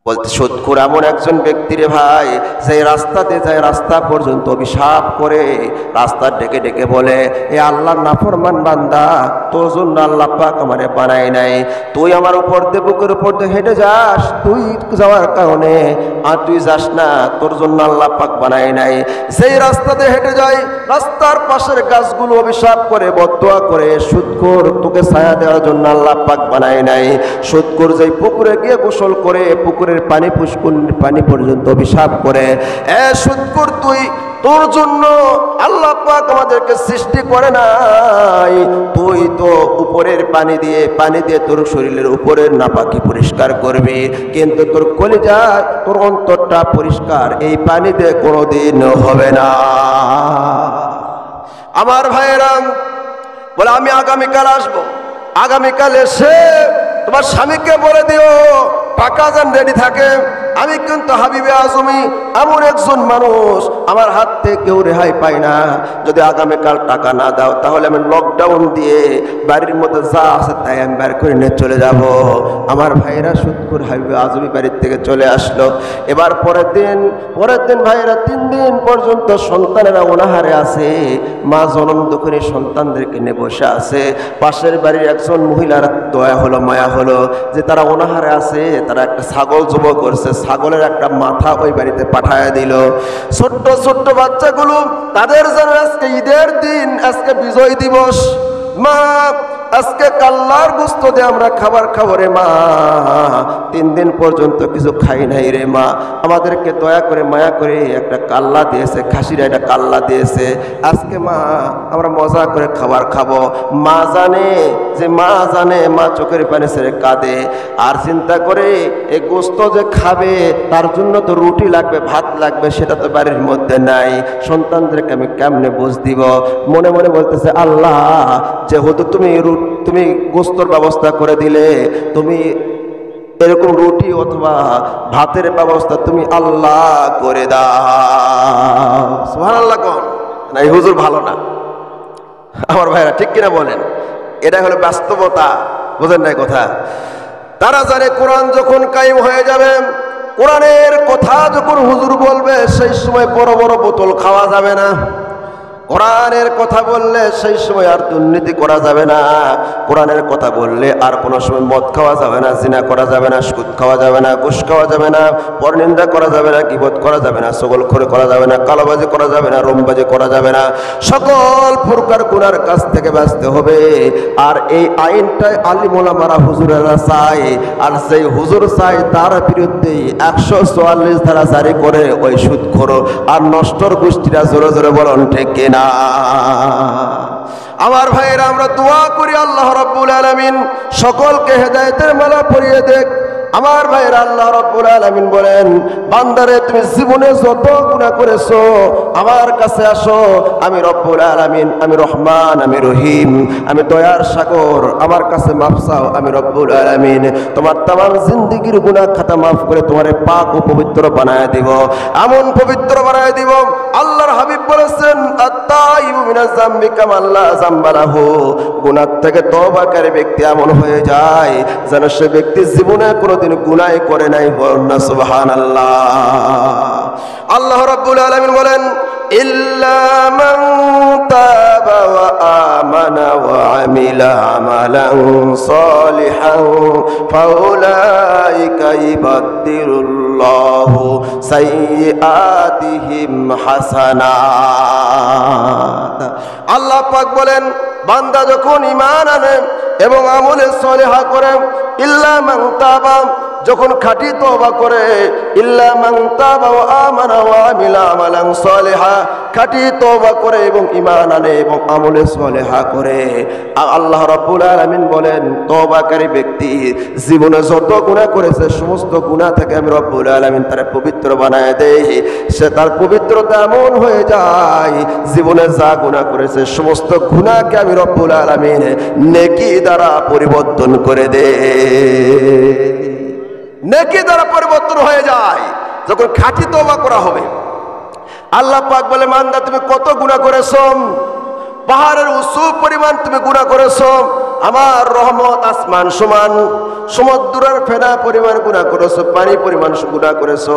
বলতে সুদখোর এমন একজন ব্যক্তি রে ভাই, যে রাস্তাতে যায় রাস্তা পর্যন্ত অভিশাপ করে, রাস্তা ডেকে ডেকে বলে, এ আল্লাহর নাফরমান বান্দা, তোর জন্য আল্লাহ পাক আমারে বানাই নাই, তুই আমার উপর দিয়ে বুকের উপর দিয়ে হেঁটে যাস, তুই যাওয়ার কারণে আর তুই যাস না, তোর জন্য আল্লাহ পাক বানাই নাই। সেই রাস্তাতে হেঁটে যায়, রাস্তার পাশের গাছগুলো অভিশাপ করে বদদোয়া করে, সুদখোর তোকে ছায়া দেওয়ার জন্য আল্লাহ পাক বানাই নাই। সুদখোর যেই পুকুরে গিয়ে গোসল করে পুকুরের পানি পুষ্কুনির পানি পর্যন্ত অভিশাপ করে, এ সুদখোর তুই, তোর জন্য আল্লাহ পাক আমাদেরকে সৃষ্টি করে নাই, তুই তো উপরের পানি দিয়ে তোর শরীরের উপরের নাপাকি পরিষ্কার করবি, কিন্তু তোর কলিজা তোর অন্তরটা পরিষ্কার এই পানি দিয়ে কোনোদিন হবে না। আমার ভাইয়েরা বলে, আমি আগামীকাল আসবো, আগামীকাল এসে তোমার স্বামীকে বলে দিও পাকা যান রেডি থাকে, আমি কিন্তু হাবিবে আজমি এমন একজন মানুষ, আমার হাত থেকে কেউ রেহাই পায় না, যদি আগামীকাল টাকা না দাও তাহলে আমি লকডাউন দিয়ে বাড়ির মধ্যে যা আছে তাই আমি বের করে নিয়ে চলে যাব। আমার ভাইরা সুদখোর হাবিবে আজমি বাড়ির থেকে চলে আসলো। এবার পরের দিন ভাইরা 3 দিন পর্যন্ত সন্তানেরা অনাহারে আছে, মা জনম দুঃখিনী সন্তানদেরকে নিয়ে বসে আছে। পাশের বাড়ির একজন মহিলার দয়া হলো, মায়া হলো, যে তারা অনাহারে আছে, তারা একটা ছাগল জবাই করছে, ছাগলের একটা মাথা ওই বাড়িতে পাঠায় দিল। ছোট্ট ছোট্ট বাচ্চাগুলো, তাদের জন্য আজকে ঈদের দিন, আজকে বিজয় দিবস, মা আজকে কাল্লার গোস্ত দিয়ে আমরা খাবার খাবো রে মা, 3 দিন পর্যন্ত কিছু খাই নাই রে মা, আমাদেরকে দয়া করে মায়া করে একটা কাল্লা দিয়েছে, খাসির একটা কাল্লা দিয়েছে, আজকে মা আমরা মজা করে খাবার খাবো। মা জানে মা চোখের পানি ছেড়ে কাঁদে, আর চিন্তা করে এই গোস্ত যে খাবে তার জন্য তো রুটি লাগবে, ভাত লাগবে, সেটা তো বাড়ির মধ্যে নাই, সন্তানদেরকে আমি কেমনে বুঝ দিব। মনে মনে বলতেছে, আল্লাহ যেহেতু তুমি গোস্তর ব্যবস্থা করে দিলে, তুমি এরকম রুটি অথবা ভাতের ব্যবস্থা তুমি আল্লাহ করে দাও। সুবহানাল্লাহ। কোন না এই হুজুর ভালো না? আমার ভাইরা ঠিক কিনা বলেন? এটা হলো বাস্তবতা, বুঝেন না কথা? তারা জানে কোরআন যখন কায়েম হয়ে যাবে, কোরআনের কথা যখন হুজুর বলবে, সেই সময় বড় বড় বোতল খাওয়া যাবে না। কোরআনের কথা বললে সেই সময় আর দুর্নীতি করা যাবে না। কোরআনের কথা বললে আর কোনো সময় মদ খাওয়া যাবে না, জিনা করা যাবে না, সুদ খাওয়া যাবে না, ঘুষ খাওয়া যাবে না, পরনিন্দা করা যাবে না, গীবত করা যাবে না, ছগলখড়ি করা যাবে না, কালোবাজি করা যাবে না, রোমবাজি করা যাবে না, সকল প্রকার গুনার কাছ থেকে বাঁচতে হবে। আর এই আইনটাই আলিম ওলামারা হুজুরেরা চায়, আর সেই হুজুর চায় তার বিরুদ্ধে 144 ধারা জারি করে ওই সুদখোর আর নষ্টর গোষ্ঠীরা জোরে জোরে বলুন ঠিক কিনা? আমার ভাইয়েরা, আমরা দোয়া করি আল্লাহ রাব্বুল আলামিন সকলকে হেদায়েতের মালা পরিয়ে দেখ। আমার ভাইয়েরা, আল্লাহ রাব্বুল আলামিন বলেন, বান্দারে তুমি জীবনে যত গুনাহ করেছো আমার কাছে আসো, আমি রব্বুল আলামিন, আমি রহমান, আমি রহিম, আমি দয়ার সাগর, আমার কাছে মাফ চাও, আমি রব্বুল আলামিন তোমার तमाम জিন্দেগীর গুনাহ খাতা মাফ করে তোমারে পাক ও পবিত্র বানায় দিব, এমন পবিত্র বানায় দিব। আল্লাহর হাবিব বলেছেন, আত-তাইবু মিনাজ যামবি কামা লা যামবা লাহু, গুনাহ থেকে তওবাকারী ব্যক্তি এমন হয়ে যায় যেন সে ব্যক্তি জীবনে কোনোদিন গুনাহ করে নাই। বলুন না সুবহানাল্লাহ। আল্লাহ রাব্বুল আলামিন বলেন, ইল্লা মান তাবা ওয়া আমানা ওয়া আমিলা আমালান সালিহান ফাউলাইকা ইবাদদিলুল্লাহু সাইয়্যাতিহিম হাসানাত। আল্লাহ পাক বলেন, বান্দা যখন ঈমান আনে এবং আমলে সলিহা করে, ইল্লা মান তাবা, যখন খাঁটি তওবা করে, ইল্লা মান তাবা ওয়া আমানা ওয়া আমিলা আমালান সালিহা, খাঁটি তওবা করে এবং ঈমান আনে এবং আমলে সলিহা করে, আল্লাহ রাব্বুল আলামিন বলেন তওবাকারী ব্যক্তি জীবনে যত গুনাহ করেছে সমস্ত গুনাহ থেকে আমি রব্বুল আলামিন তারে পবিত্র বানায় দেই। সে তার পবিত্রতা এমন হয়ে যায়, জীবনে যা গুনাহ করেছে সমস্ত গুনাহকে আমি রব্বুল আলামিন নেকি দ্বারা পরিবর্তন করে দেই। নেকি দ্বারা পরিবর্তন হয়ে যায় যখন খাঁটি তওবা করা হবে। আল্লাহ পাক বলে, বান্দা তুমি কত গুনাহ করেছো, পাহাড়ের উঁচু পরিমাণ তুমি গুনাহ করেছো, আমার রহমত আসমান সমান, সমুদ্রের ফেনা পরিমাণ গুনাহ করেছো, পানি পরিমাণ গুনাহ করেছো।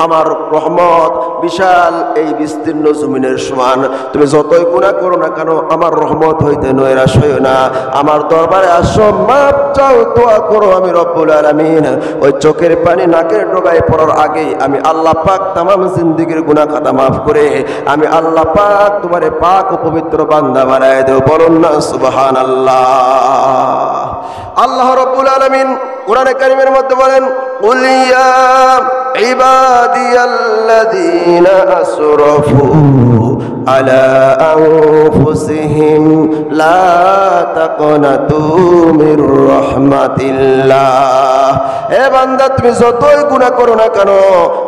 আমার রহমত বিশাল এই বিস্তীর্ণ জমিনের সমান। তুমি যতই গুনাহ করো না কেন আমার রহমত হইতে নৈরাশ হইও না। আমার দরবারে আসো, মাপ চাও, দোয়া করো, আমি রব্বুল আলামিন ওই চোখের পানি নাকের ডগায় পড়ার আগেই আমি আল্লাহ পাক তামাম জিন্দেগির গুনাহ খাতা মাফ করে আমি আল্লাহ পাক তোমারে পাক ও পবিত্র বান্দা বানায় দেব। বলুন না সুবহানাল্লাহ। আল্লাহ রব্বুল আলামিন কোরআনে কারীমের মধ্যে বলেন, কুল ইয়া ইবাদিয়াল্লাযীনা আসরাফু আলা আনফুসিহিম লা তাকনাতু মির রাহমাতিল্লাহ। হে বান্দা, তুমি যতই গুনাহ করো না কেন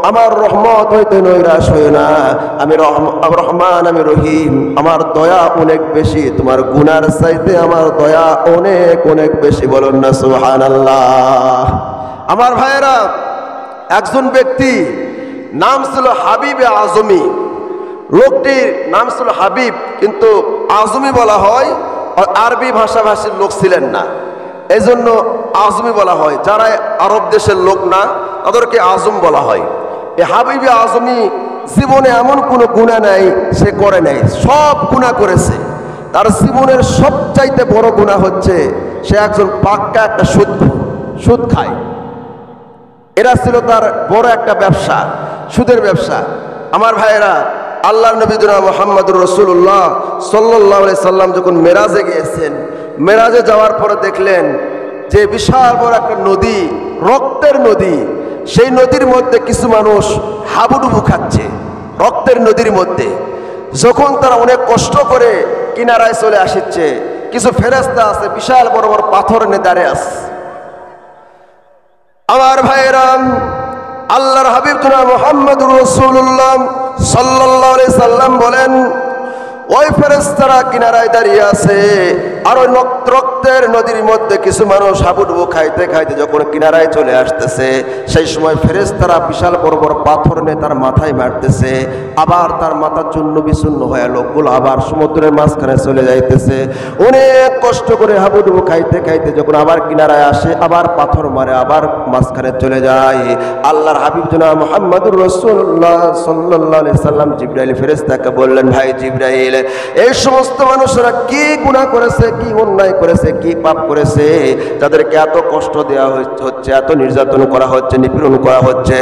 আমার রহমত হইতে নৈরাশ হইও না। আমি রহমান, আমি রহিম, আমার দয়া অনেক বেশি, তোমার গুনার চাইতে আমার দয়া অনেক অনেক বেশি। বলুন না সুবহানাল্লাহ। আমার ভাইয়েরা, একজন ব্যক্তি নাম ছিল হাবিব আজমি। লোকটির নাম ছিল হাবিব, কিন্তু আজমি বলা হয়, আরবি ভাষাভাষীর লোক ছিলেন না, এই জন্য আজমি বলা হয়। যারা আরব দেশের লোক না তাদেরকে আজম বলা হয়। এই হাবিবে আজমি জীবনে এমন কোনো গুনাহ নাই সে করে নাই, সব গুনাহ করেছে। তার জীবনের সবচাইতে বড় গুনাহ হচ্ছে সে একজন পাক্কা একটা সুদ খায়। এরা ছিল তার বড় একটা ব্যবসা, সুদের ব্যবসা। আমার ভাইয়েরা, আল্লাহর নবী জনাব মুহাম্মদুর রাসূলুল্লাহ সাল্লাল্লাহু আলাইহি সাল্লাম যখন মেরাজে গিয়েছেন, মেরাজে যাওয়ার পরে দেখলেন যে বিশাল বড় একটা নদী, রক্তের নদী। সেই নদীর মধ্যে কিছু মানুষ হাবুডুবু খাচ্ছে রক্তের নদীর মধ্যে। যখন তারা অনেক কষ্ট করে কিনারায় চলে আসছে, কিছু ফেরেশতা আছে বিশাল বড় বড় পাথর নিয়ে দাঁড়িয়ে আছে। আমার ভাইয়েরা, আল্লাহর হাবিব জনাব মুহাম্মদুর রাসূলুল্লাহ সাল্লাল্লাহু আলাইহি সাল্লাম বলেন, ওই ফেরেশতারা কিনারায় দাঁড়িয়ে আছে, আর ওই রক্তের নদীর মধ্যে কিছু মানুষ হাবুডুবু খাইতে খাইতে যখন কিনারায় চলে আসতেছে, সেই সময় ফেরেশতারা বিশাল বড় বড় পাথর নিয়ে তার মাথায় মারতেছে। আবার তার মাথা চূর্ণ বিচূর্ণ হয়ে লোকগুলো আবার সমুদ্রের মাঝখানে চলে যাইতেছে। অনেক কষ্ট করে হাবুডুবু খাইতে খাইতে যখন আবার কিনারায় আসে, আবার পাথর মারে, আবার মাঝখানে চলে যায়। আল্লাহর হাবিব জনাব মুহাম্মদুর রাসূলুল্লাহ সাল্লাল্লাহু আলাইহি সাল্লাম জিবরাইল ফেরেশতাকে বললেন, ভাই জিবরাইল, এই সমস্ত মানুষরা কি গুনাহ করেছে, কি অন্যায় করেছে, কি পাপ করেছে, তাদেরকে এত কষ্ট দেওয়া হচ্ছে, এত নির্যাতন করা হচ্ছে, নিপীড়ন করা হচ্ছে।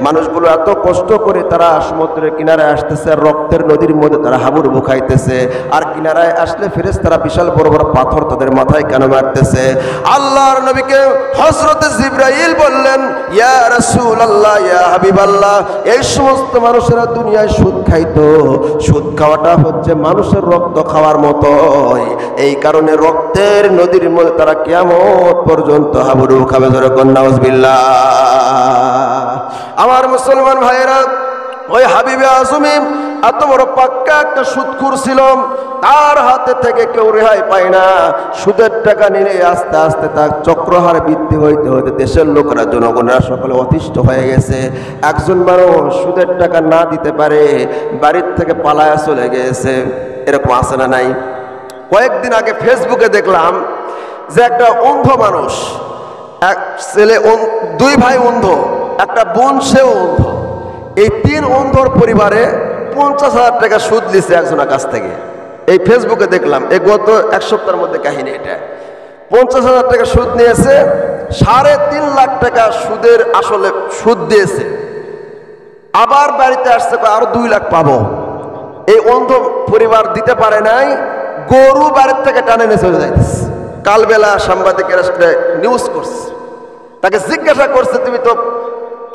মানুষগুলো এত কষ্ট করে তারা সমুদ্রের কিনারায় আসতেছে, রক্তের নদীর মধ্যে তারা হাবুডুবু খাইতেছে, আর কিনারায় আসলে ফেরেশতারা বিশাল বড় বড় পাথর তাদের মাথায় কেন মারতেছে? আল্লাহর নবীকে হযরত জিবরাইল বললেন, ইয়া রাসূলুল্লাহ, ইয়া হাবিবাল্লাহ, এই সমস্ত মানুষেরা দুনিয়ায় সুদ খাইতো। সুদ খাওয়াটা হচ্ছে মানুষের রক্ত খাওয়ার মতো, এই কারণে রক্তের নদীর মধ্যে তারা কিয়ামত পর্যন্ত হাবুডুবু খাবে। ধরে কোন নাউজুবিল্লাহ। আমার মুসলমান ভাইয়েরা, ওই হাবিবে আজমি এত বড় পাক্কা একটা সুদখোর ছিল, তার হাতে থেকে কেউ রেহাই পায় না। সুদের টাকা নিলে আস্তে আস্তে তার চক্রহার বৃদ্ধি হইতে হইতে দেশের লোকেরা, জনগণরা সকলে অতিষ্ঠ হয়ে গেছে। একজন মানুষ সুদের টাকা না দিতে পারে বাড়ির থেকে পালায়া চলে গেছে, এরকম আছে না নাই? কয়েকদিন আগে ফেসবুকে দেখলাম যে একটা অন্ধ মানুষ, এক ছেলে, দুই ভাই অন্ধ, একটা বোন সেও অন্ধ, এই তিন অন্ধর পরিবারে 50,000 টাকা সুদ নিছে একজনের কাছ থেকে। এই ফেসবুকে দেখলাম, এই গত এক সপ্তাহের মধ্যে কাহিনী। এটা 50,000 টাকা সুদ নিয়েছে, 3.5 লাখ টাকা সুদের আসলে সুদ দিয়েছে। আবার বাড়িতে আসছে, আরো 2 লাখ পাবো। এই অন্ধ পরিবার দিতে পারে নাই, গরু বাড়ির থেকে টানে নিয়ে চলে যাইতেছে। কালবেলা সাংবাদিকেরা নিউজ করছে, তাকে জিজ্ঞাসা করছে, তুমি তো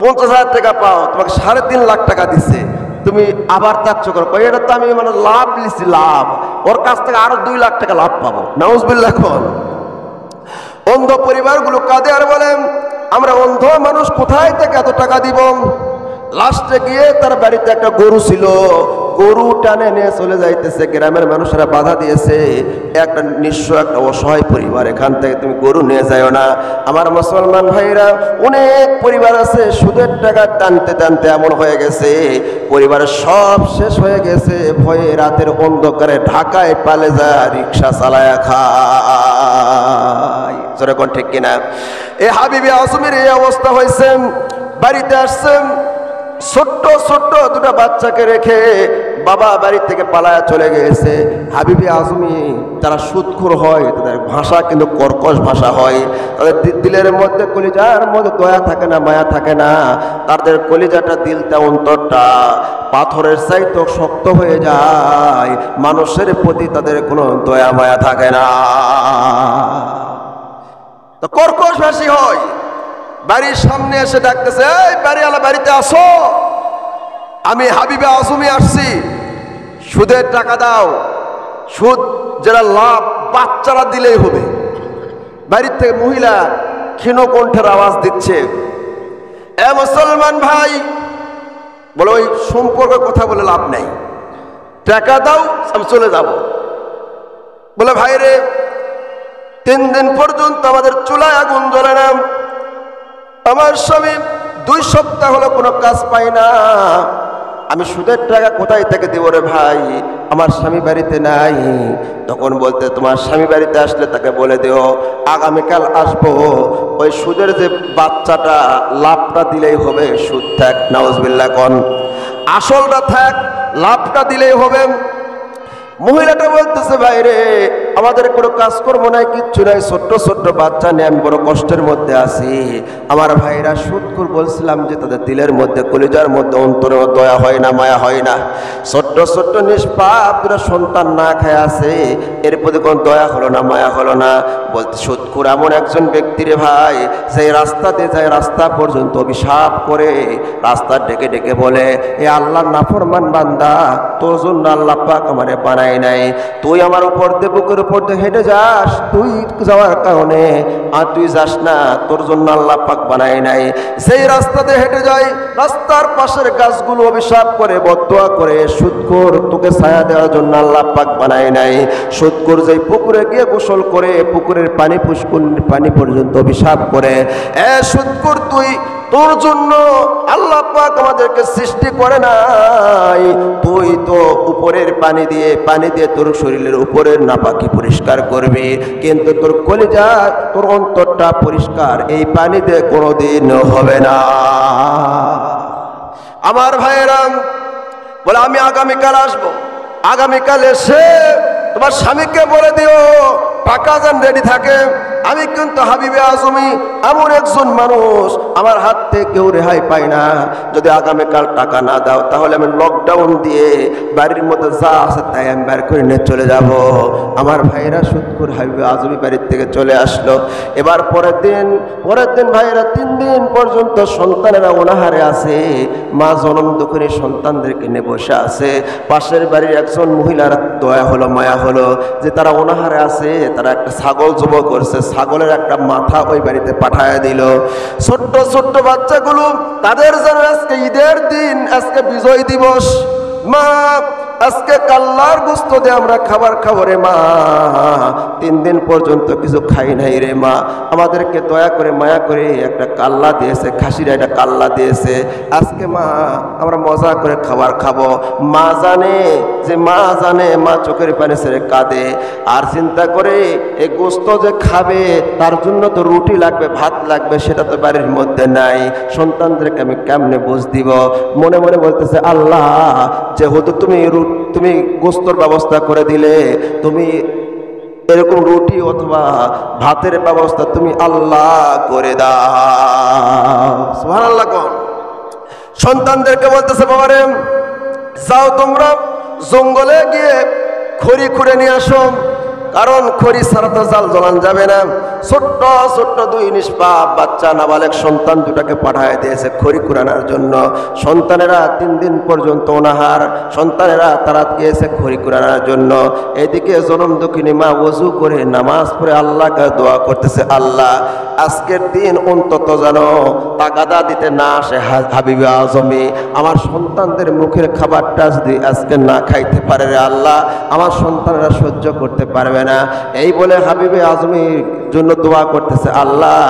50,000 টাকা পাও, তোমাকে 3.5 লাখ টাকা দিচ্ছে, তুমি আবার চাচ্ছ করো? এটা তো আমি মানে লাভ লিছি, লাভ, ওর কাছ থেকে আরো 2 লাখ টাকা লাভ পাবো। নাউজুবিল্লাহ। অন্ধ পরিবারগুলো কাঁদে আর বলেন, আমরা অন্ধ মানুষ কোথায় থেকে এত টাকা দিব? লাস্টে গিয়ে তার বাড়িতে একটা গরু ছিল, গরু টানে নিয়ে চলে যাইতেছে, গ্রামের মানুষেরা বাধা দিয়েছে, একটা নিঃস্ব একটা অসহায় পরিবার, এখান থেকে তুমি গরু নিয়ে যাও না। আমার মুসলমান ভাইরা, অনেক পরিবার আছে সুদের টাকা টানতে টানতে এমন হয়ে গেছে পরিবারের সব শেষ হয়ে গেছে, ভয়ে রাতের অন্ধকারে ঢাকায় পালে যায় রিক্সা চালায়া খায়। জোরে কোন ঠিক কিনা? এই হাবিবে আজমির এই অবস্থা হয়েছে। বাড়িতে আসছেন, ছোট্ট ছোট্ট দুটা বাচ্চাকে রেখে বাবা বাড়ি থেকে পালায়া চলে গেছে। হাবিবে আজমি যারা সুদখোর হয় তাদের ভাষা কিন্তু কর্কশ ভাষা হয়, তাদের দিলের মধ্যে কলিজার মধ্যে দয়া থাকে না, মায়া থাকে না। তাদের কলিজাটা, দিলটা, অন্তরটা পাথরের চাইতে শক্ত হয়ে যায়, মানুষের প্রতি তাদের কোনো দয়া মায়া থাকে না, তো কর্কশ ভাষী হয়। বাড়ির সামনে এসে ডাকতেছে, এই বাড়িওয়ালা বাড়িতে আসো, আমি হাবিবে আজমি আসছি, সুদের টাকা দাও, সুদ যারা লাভ বাচ্চারা দিলেই হবে। বাড়ির থেকে মহিলা ক্ষীণ কণ্ঠের আওয়াজ দিচ্ছে। এ মুসলমান ভাই, বলে ওই সম্পর্কে কথা বলে লাভ নাই, টাকা দাও আমি চলে যাব। বলে ভাই রে, 3 দিন পর্যন্ত আমাদের চুলায় আগুন জ্বলে না, আমার স্বামী 2 সপ্তাহ হলো কোনো কাজ পাই না, আমি সুদের টাকা কোথায় থেকে দেব রে ভাই, আমার স্বামী বাড়িতে নাই। তখন বলতে, তোমার স্বামী বাড়িতে আসলে তাকে বলে দিও আগামীকাল আসবো, ওই সুদের যে বাচ্চাটা লাভটা দিলেই হবে, সুদ থাক নাউজুবিল্লাহ কোন, আসলটা থাক, লাভটা দিলেই হবে। মহিলাটা বলতেছে, ভাই রে, আমাদের কোনো কাজকর্ম নাই, কিচ্ছু নাই, ছোট্ট ছোট্ট বাচ্চা নিয়ে আমি বড় কষ্টের মধ্যে আছি। আমার ভাইরা সুদখোর, বলছিলাম যে তাদের দিলের মধ্যে কলিজার মধ্যে অন্তরে দয়া হয় না, মায়া হয় না। ছোট্ট ছোট্ট নিষ্পাপ দুটা সন্তান না খায় আছে, এর প্রতি কোনো দয়া হলো না, মায়া হলো না। বলতে, সুদখোর এমন একজন ব্যক্তি রে ভাই, সেই রাস্তাতে যায়, রাস্তা পর্যন্ত অভিশাপ করে, রাস্তা ডেকে ডেকে বলে, এ আল্লাহর নাফরমান বান্দা, তোর জন্য আল্লাহ পাক আমারে বানায় নাই, তুই আমার উপর দিয়ে, বুকের উপর দিয়ে হেঁটে যাস, তুই যাওয়ার কারণে আর তুই যাস না, তোর জন্য আল্লাহ পাক বানায় নাই। সেই রাস্তাতে হেঁটে যায়, রাস্তার পাশের গাছগুলো অভিশাপ করে, বদদোয়া করে, সুদখোর তোকে ছায়া দেওয়ার জন্য আল্লাহ পাক বানায় নাই। সুদখোর যেই পুকুরে গিয়ে গোসল করে, পুকুরের পানি পানি পর্যন্ত অভিশাপ করে, এ সুদখোর, তোর জন্য আল্লাহ পাক আমাদেরকে সৃষ্টি করে নাই, তুই তো উপরের পানি দিয়ে তোর শরীরের উপরের নাপাকি পরিষ্কার করবি, কিন্তু তোর কলিজা, তোর অন্তরটা পরিষ্কার এই পানি দিয়ে কোনোদিন হবে না। আমার ভাইয়েরা বলে, আমি আগামীকাল আসবো, আগামীকাল এসে তোমার স্বামীকে বলে দিও পাকা যেন রেডি থাকে। আমি কিন্তু হাবিবে আজমি এমন একজন মানুষ, আমার হাত থেকে কেউ রেহাই পায় না, যদি আগামীকাল টাকা না দাও তাহলে আমি লকডাউন দিয়ে বাড়ির মধ্যে যা আছে তাই আমি বের করে নিয়ে চলে যাব। আমার ভাইরা সুদখোর হাবিবে আজমি বাড়ির থেকে চলে আসলো। এবার পরের দিন ভাইরা 3 দিন পর্যন্ত সন্তানেরা অনাহারে আছে, মা জনম দুঃখে সন্তানদেরকে নিয়ে বসে আছে। পাশের বাড়ির একজন মহিলার দয়া হলো, মায়া হলো, যে তারা অনাহারে আছে, তারা একটা ছাগল জবাই করছে, ছাগলের একটা মাথা ওই বাড়িতে পাঠায় দিল। ছোট্ট ছোট্ট বাচ্চাগুলো, তাদের যেন আজকে ঈদের দিন, আজকে বিজয় দিবস, মা আজকে কাল্লার গোস্ত দিয়ে আমরা খাবার খাবো রে মা, 3 দিন পর্যন্ত কিছু খাই নাই রে মা, আমাদেরকে দয়া করে মায়া করে একটা কাল্লা দিয়েছে, খাসির একটা কাল্লা দিয়েছে, আজকে মা আমরা মজা করে খাবার খাবো। মা জানে, মা চোখের পানি ছেড়ে কাঁদে, আর চিন্তা করে এই গোস্ত যে খাবে তার জন্য তো রুটি লাগবে, ভাত লাগবে, সেটা তো বাড়ির মধ্যে নাই, সন্তানদেরকে আমি কেমনে বুঝ দিব। মনে মনে বলতেছে, আল্লাহ যেহেতু তুমি গোস্তর ব্যবস্থা করে দিলে, তুমি এরকম রুটি অথবা ভাতের ব্যবস্থা তুমি আল্লাহ করে দাও। সুবহানাল্লাহ কোন। সন্তানদেরকে বলতেছে, বাবারে যাও তোমরা জঙ্গলে গিয়ে খড়ি খুঁড়ে নিয়ে আসো, কারণ খড়ি ছাড়া তো জাল জ্বলান যাবে না। ছোট্ট ছোট্ট দুই নিষ্পাপ বাচ্চা নাবালেক সন্তান দুটাকে পাঠায় দিয়েছে খড়ি কুড়ানোর জন্য। সন্তানেরা 3 দিন পর্যন্ত অনাহার, সন্তানেরা তারা গিয়েছে খড়ি কুড়ানোর জন্য। এদিকে জনম দুঃখিনী মা ওযু করে নামাজ পড়ে আল্লাহকে দোয়া করতেছে, আল্লাহ আজকের দিন অন্তত যেন তাগাদা দিতে না আসে হাবিবে আজমি, আমার সন্তানদের মুখের খাবারটা যদি আজকে না খাইতে পারে রে আল্লাহ, আমার সন্তানরা সহ্য করতে পারবে না। এই বলে হাবিবে আজমির জন্য দোয়া করতেছে, আল্লাহ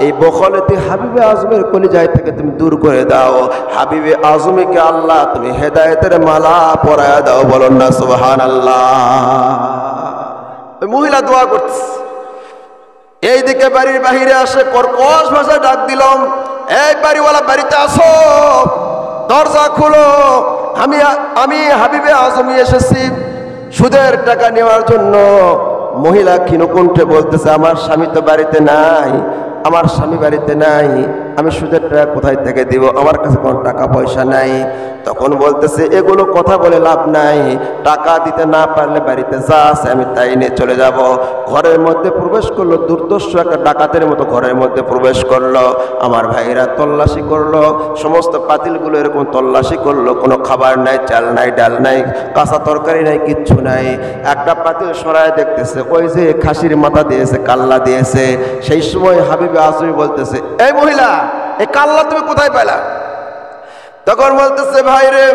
এই বখলতি হাবিবে আজমির কলিজায় থেকে তুমি দূর করে দাও। হাবিবে আজমিকে আল্লাহ তুমি হেদায়েতের মালা পরায় দাও, বলুন না সুবহানাল্লাহ। ওই মহিলা দোয়া করতেছে। এইদিকে বাড়ির বাহিরে আসে কর্কশ ভাষায় ডাক দিলাম, এই বাড়িওয়ালা বাড়িতে আসো, দরজা খুলো, আমি হাবিবে আজমি এসেছি সুদের টাকা নেওয়ার জন্য। মহিলা ক্ষীণকণ্ঠে বলতেছে, আমার স্বামী তো বাড়িতে নাই, আমার স্বামী বাড়িতে নাই, আমি সুদের টাকা কোথায় থেকে দিব, আমার কাছে কোনো টাকা পয়সা নাই। তখন বলতেছে, এগুলো কথা বলে লাভ নাই, টাকা দিতে না পারলে বাড়িতে যা আছে আমি তাই নিয়ে চলে যাব। ঘরের মধ্যে প্রবেশ করলো, দুর্দর্শ একটা ডাকাতের মতো ঘরের মধ্যে প্রবেশ করলো। আমার ভাইরা তল্লাশি করলো, সমস্ত পাতিলগুলো এরকম তল্লাশি করলো, কোনো খাবার নাই, চাল নাই, ডাল নাই, কাঁচা তরকারি নাই, কিচ্ছু নাই। একটা পাতিল সরায় দেখতেছে, ওই যে খাসির মাথা দিয়েছে, কাল্লা দিয়েছে। সেই সময় হাবিবে আজমি বলতেছে, এই মহিলা এই কাল্লা তুমি কোথায় পেলা? তখন বলতেছে, ভাই রে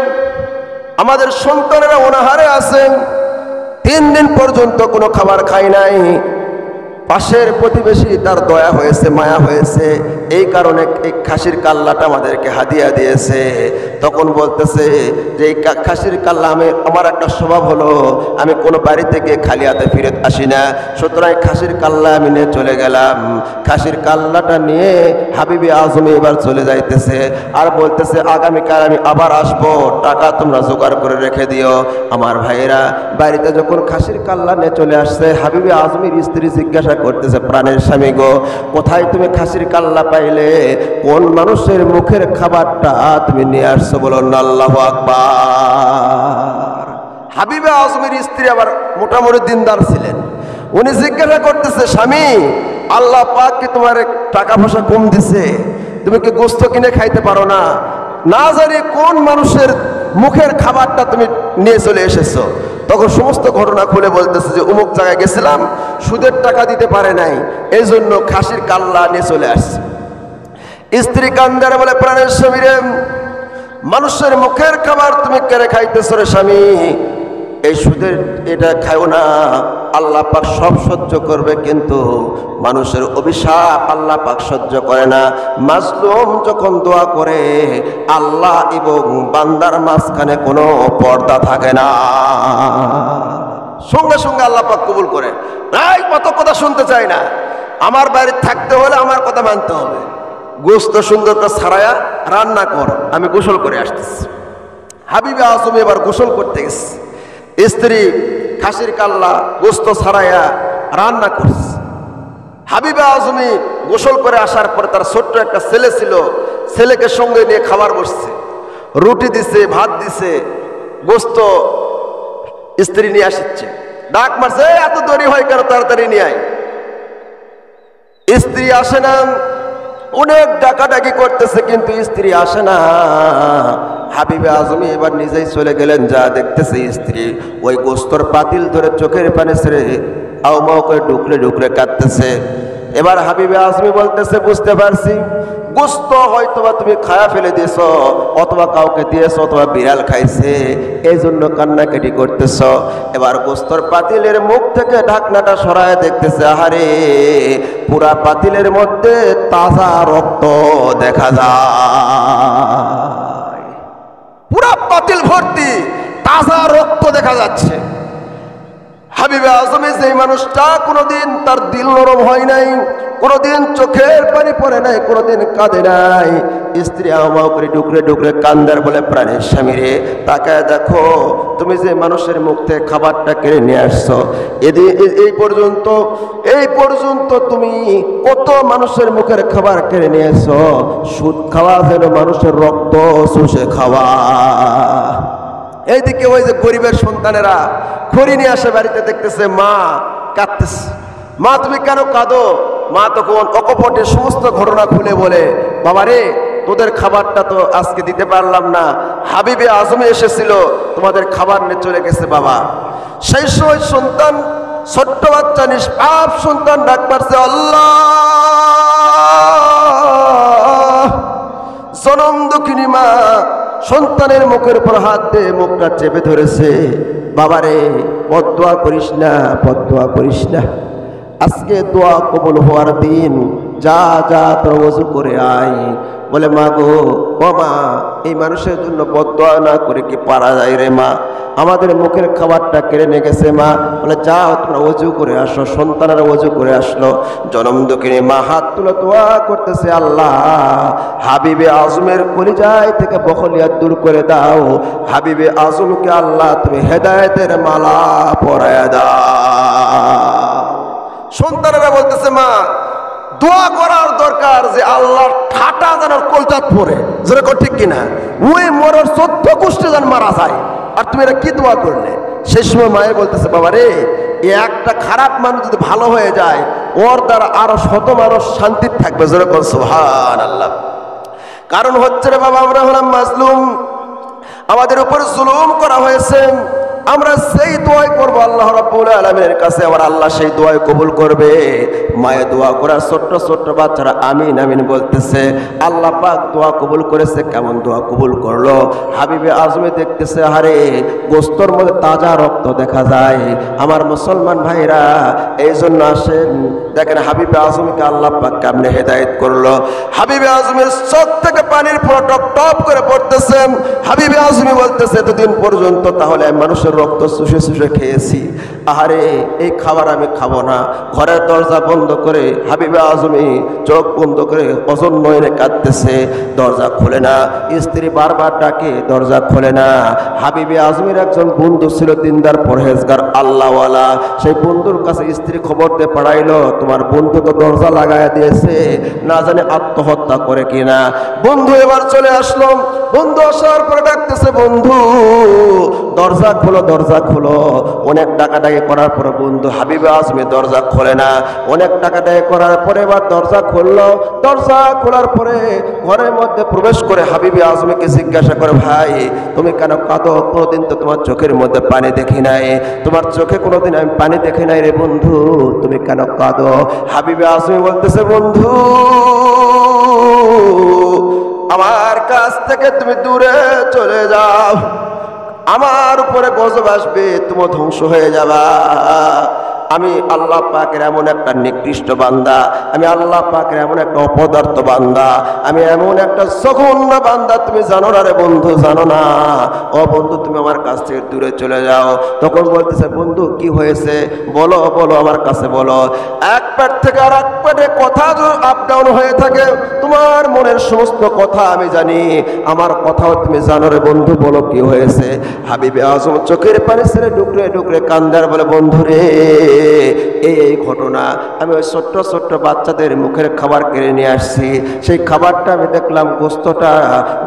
আমাদের সন্তানেরা অনাহারে আছে, 3 দিন পর্যন্ত কোনো খাবার খায় নাই। পাশের প্রতিবেশী তার দয়া হয়েছে, মায়া হয়েছে, এই কারণে এই খাসির কাল্লাটা আমাদেরকে হাদিয়া দিয়েছে। তখন বলতেছে যে এই খাসির কাল্লা আমার একটা স্বভাব হলো, আমি কোনো বাড়ি থেকে খালি হাতে ফিরে আসি না, সুতরাং খাসির কাল্লা আমি নিয়ে চলে গেলাম। খাসির কাল্লাটা নিয়ে হাবিবে আজমি এবার চলে যাইতেছে, আর বলতেছে আগামীকাল আমি আবার আসবো, টাকা তোমরা জোগাড় করে রেখে দিও। আমার ভাইয়েরা বাড়িতে যখন খাসির কাল্লা নিয়ে চলে আসছে, হাবিবে আজমির স্ত্রী জিজ্ঞাসা করতেছে, প্রাণের স্বামী গো, কোথায় তুমি খাসির কাল্লা পাইলে? কোন মানুষের মুখের খাবারটা তুমি নিয়ে আসছো? বলুন আল্লাহু আকবার। হাবিবে আজমির স্ত্রী আবার মোটামুটি দিনদার ছিলেন। উনি জিজ্ঞাসা করতেছে, স্বামী আল্লাহ পাক কি তোমার টাকা পয়সা কম দিছে? তুমি কি গোস্ত কিনে খাইতে পারো না? না জানি কোন মানুষের মুখের খাবারটা তুমি নিয়ে চলে এসেছো। তখন সমস্ত ঘটনা খুলে বলতেছে যে অমুক জায়গায় গেছিলাম, সুদের টাকা দিতে পারে নাই, এই জন্য খাসির কাল্লা নিয়ে চলে আসছে। স্ত্রী কান্দারে বলে, প্রাণের স্বামী রে, মানুষের মুখের খাবার তুমি কেড়ে খাইতেছ রে স্বামী, এই সুদের এটা খাও না। আল্লাহ পাক সব সহ্য করবে, কিন্তু মানুষের অভিশাপ আল্লাহ পাক সহ্য করে না। মাজলুম যখন দোয়া করে, আল্লাহ এবং বান্দার মাঝখানে কোনো পর্দা থাকে না, সঙ্গে সঙ্গে আল্লাহ পাক কবুল করে। তাই কত কথা শুনতে চাই না, আমার বাড়ি থাকতে হলে আমার কথা মানতে হবে। গোস্ত সুন্দরটা ছাড়ায়া রান্না কর, আমি গোসল করে আসতেছি। হাবিবে আজমি এবার গোসল করতে গেছে, স্ত্রী খাসির কাল্লা গোস্ত ছাড়াইয়া রান্না করছে। হাবিবে আজমি গোসল করে আসার পরে তার ছোট্ট একটা ছেলে ছিল, ছেলেকে সঙ্গে নিয়ে খাবার বসছে, রুটি দিছে, ভাত দিছে, গোস্ত স্ত্রী নিয়ে আসছে। ডাক মারছে, এত দেরি হয় কেন, তাড়াতাড়ি নিয়ে আয়। স্ত্রী আসে না, অনেক ডাকাডাকি করতেছে, কিন্তু স্ত্রী আসে না। হাবিবে আজমি এবার নিজেই চলে গেলেন, যা দেখতেছে স্ত্রী ওই গোস্তর পাতিল ধরে চোখের পানি ছেড়ে আউমাউ করে ঢুকলে ঢুকলে কাঁদতেছে। এবার হাবিবে আজমি বলতেছে, বুঝতে পারছি গোস্ত হয়তোবা তুমি খায়া ফেলে দিয়েছ, অথবা কাউকে দিয়েছ, অথবা বিড়াল খাইছে, এই জন্য কান্নাকাটি করতেছ। এবার গোস্তর পাতিলের মুখ থেকে ঢাকনাটা সরায় দেখতেছে, আহারে পুরা পাতিলের মধ্যে তাজা রক্ত দেখা যায়, পুরা পাতিল ভর্তি তাজা রক্ত দেখা যাচ্ছে। হাবিবে আজমি যেই মানুষটা কোনোদিন তার দিল নরম হয় নাই, কোনোদিন চোখের পানি পড়ে নাই, কোনোদিন কাঁদে নাই, স্ত্রী আমাও করে ডুকরে ডুকরে কান্দার বলে, প্রাণের স্বামী রে, তাকায় দেখো তুমি যে মানুষের মুখ থেকে খাবারটা কেড়ে নিয়ে আসছো, এই পর্যন্ত তুমি কত মানুষের মুখের খাবার কেড়ে নিয়েছো। সুদ খাওয়া যেন মানুষের রক্ত চুষে খাওয়া। এইদিকে ওই যে গরিবের সন্তানেরা খড়ি নিয়ে আসে বাড়িতে, দেখতেছে মা কাঁদতেছে। মা তুমি কেন কাঁদো? মা তখন অকপটে সমস্ত ঘটনা খুলে বলে, বাবা রে, তোদের খাবারটা তো আজকে দিতে পারলাম না, হাবিবে আজমে এসেছিল, তোমাদের খাবার নিয়ে চলে গেছে বাবা। সেই সময় সন্তান, ছোট্ট বাচ্চা নিষ্পাপ সন্তান ডাক পারছে, আল্লাহ। জনম দুঃখিনী মা সন্তানের মুখের উপর হাত দিয়ে মুখটা চেপে ধরেছে। বাবারে, বদদোয়া করিস না, বদদোয়া করিস না, আজকে দোয়া কবুল হওয়ার দিন, যা যা তোর ওযু করে আয়। বলে, মা গো, ও মা, এই মানুষের জন্য বদদোয়া না করে কি পারা যায় রে মা? আমাদের মুখের খাবারটা কেড়ে নিয়ে গেছে মা। বলে, যাও তোমরা ওযু করে আসো। সন্তানেরা ওযু করে আসলো। জনম দুঃখিনী মা হাত তুলে দোয়া করতেছে, আল্লাহ, হাবিবে আজমের কলিজায় থেকে বখলিয়াত দূর করে দাও। হাবিবে আজমকে আল্লাহ তুমি হেদায়েতের মালা পরায়া দাও। সন্তানেরা বলতেছে, মা, দোয়া করার দরকার যে আল্লাহর ঠাটা যেন কলজাত পড়ে, যেরকম ঠিক কিনা, ওই মরার 14 গোষ্ঠী যেন মারা যায়। আর তুমি এটা কি দোয়া করলে? সেই সময় মায়ের বলতেছে, বাবা রে, একটা খারাপ মানুষ যদি ভালো হয়ে যায়, ওর দ্বারা আরো শত মানুষ শান্তির থাকবে, যেরকম সুবহানাল্লাহ। কারণ হচ্ছে রে বাবা, আমরা হলাম মাজলুম, আমাদের উপর জুলুম করা হয়েছে। আমরা সেই দোয়াই করবো আল্লাহ রাব্বুল আলামিনের কাছে, আমার আল্লাহ সেই দোয়াই কবুল করবে। মায়ে দোয়া করা ছোট্ট ছোট্ট বাচ্চারা আমিন আমিন বলতেছে। আল্লাহ পাক দোয়া কবুল করেছে। কেমন দোয়া কবুল করলো? হাবিবে আজমে দেখতেছে, হারে, গোস্তর মধ্যে তাজা রক্ত দেখা যায়। আমার মুসলমান ভাইরা, এই জন্য আসেন, দেখেন হাবিবে আজমকে আল্লাহ পাক কেমনে হেদায়েত করলো। হাবিবে আজমের চোখ থেকে পানির ফোঁটা টপ টপ করে পড়তেছে। হাবিবে আজমি বলতেছে, এতদিন পর্যন্ত তাহলে মানুষের রক্ত চুষে চুষে খেয়েছি, আহারে, এই খাবার আমি খাবো না। ঘরের দরজা বন্ধ করে হাবিবে আজমি চোখ বন্ধ করে অজন নয়নে কাঁদতেছে। দরজা খোলে না, স্ত্রী বারবার ডাকে, দরজা খোলে না। হাবিবে আজমির একজন বন্ধু ছিল, দিনদার পরহেজগার আল্লাহওয়ালা। সেই বন্ধুর কাছে স্ত্রী খবর দিয়ে পাঠাইলো, তোমার বন্ধু তো দরজা লাগাইয়া দিয়েছে, না জানে আত্মহত্যা করে কিনা। বন্ধু এবার চলে আসলো। বন্ধু আসার পরে ডাকতেছে, বন্ধু দরজা খোলো, দরজা খোলো। অনেক ডাকাডাকি করার পরে বন্ধু হাবিবে আজমি দরজা খোলে না। অনেক ডাকাডাকি করার পরে এবার দরজা খুললো। দরজা খোলার পরে ঘরের মধ্যে প্রবেশ করে হাবিবে আজমিকে জিজ্ঞাসা করে, ভাই, তুমি কেন কাঁদো? কোনোদিন তো তোমার চোখের মধ্যে পানি দেখি নাই, তোমার চোখে কোনোদিন আমি পানি দেখি নাই রে বন্ধু, তুমি কেন কাঁদো? হাবিবে আজমি বলতেছে, বন্ধু, আমার কাছ থেকে তুমি দূরে চলে যাও, আমার উপরে গজব আসবে, তুমি ধ্বংস হয়ে যাবা। আমি আল্লাহ পাকের এমন একটা নিকৃষ্ট বান্দা, আমি আল্লাহ পাকের এমন একটা অপদার্থ বান্দা, আমি এমন একটা জঘন্য বান্দা, তুমি জানো না রে বন্ধু, জানো না। ও বন্ধু, তুমি আমার কাছ থেকে দূরে চলে যাও। তখন বলতেছে, বন্ধু কি হয়েছে? বলো বলো, আমার কাছে বলো। এক পেট থেকে আর এক পেটে কথা আপ ডাউন হয়ে থাকে, তোমার মনের সমস্ত কথা আমি জানি, আমার কথাও তুমি জানো রে বন্ধু, বলো কি হয়েছে? হাবিবে আজম চোখের পানি ছেড়ে ডুকরে ডুকরে কান্দার বলে, বন্ধু রে, এই ঘটনা, আমি ওই ছোট্ট ছোট্ট বাচ্চাদের মুখের খাবার কেড়ে নিয়ে আসছি। সেই খাবারটা আমি দেখলাম,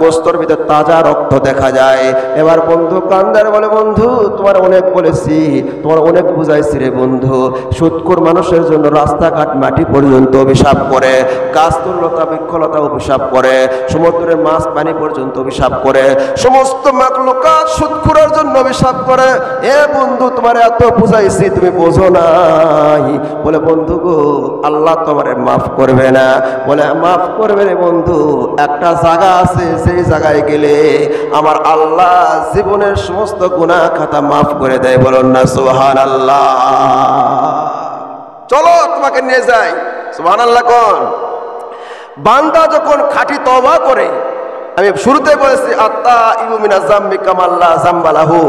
গোস্তর ভিতরে তাজা রক্ত দেখা যায়। এবার বন্ধু কান্দার বলে, বন্ধু তোমার অনেক বলেছি, তোমার অনেক বুঝাইছি রে বন্ধু। সুদখোর মানুষের জন্য রাস্তাঘাট মাটি পর্যন্ত অভিশাপ করে, গাছতলতা বৃক্ষলতা অভিশাপ করে, সমুদ্রের মাছ পানি পর্যন্ত অভিশাপ করে, সমস্ত মাখলুকাত সুদখোরের জন্য অভিশাপ করে। এ বন্ধু, তোমার এত বুঝাইছি, তুমি বোঝো নাই। বলে, বন্ধু গো, আল্লাহ তোমারে মাফ করবে না। বলে, মাফ করবে রে বন্ধু, একটা জায়গা আছে, সেই জায়গায় গেলে আমার আল্লাহ জীবনের সমস্ত গুনাহ খাতা মাফ করে দেয়। বলুন না সুবহানাল্লাহ। চলো তোমাকে নিয়ে যাই। সুবহানাল্লাহ কোন? বান্দা যখন খাঁটি তওবা করে, আমি শুরুতে বলেছি, আত্তা ইবু মিনাজ যামবি কামাল্লা যামবালাহু।